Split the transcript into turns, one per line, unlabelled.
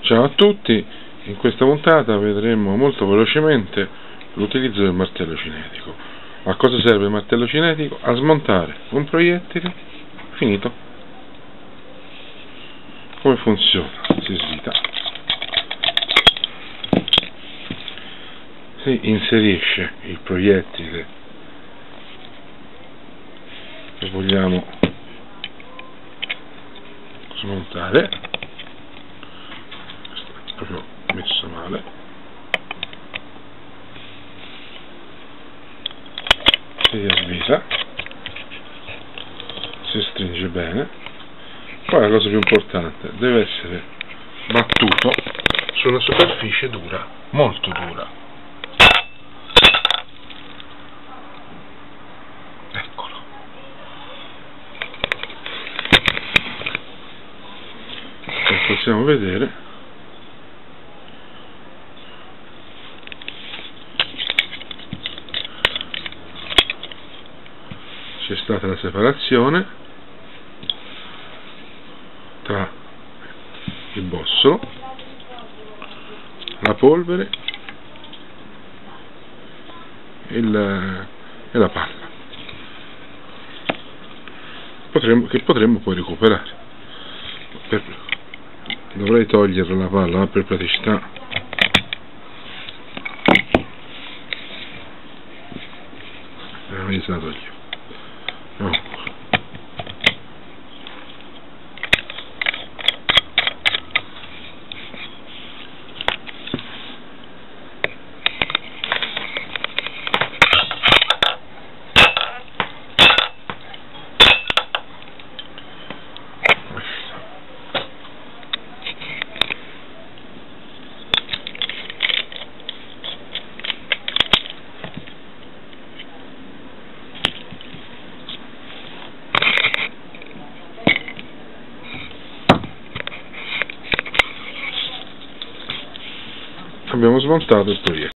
Ciao a tutti, in questa puntata vedremo molto velocemente l'utilizzo del martello cinetico. A cosa serve il martello cinetico? A smontare un proiettile finito. Come funziona? Si svita, si inserisce il proiettile che vogliamo smontare, proprio messo male, si riavvisa, si stringe bene. Poi la cosa più importante, deve essere battuto su una superficie dura, molto dura. Eccolo. Come possiamo vedere, c'è stata la separazione tra il bossolo, la polvere e la palla, che potremmo poi recuperare. Dovrei togliere la palla, ma per praticità veramente la toglio. No. Abbiamo smontato il proiettile.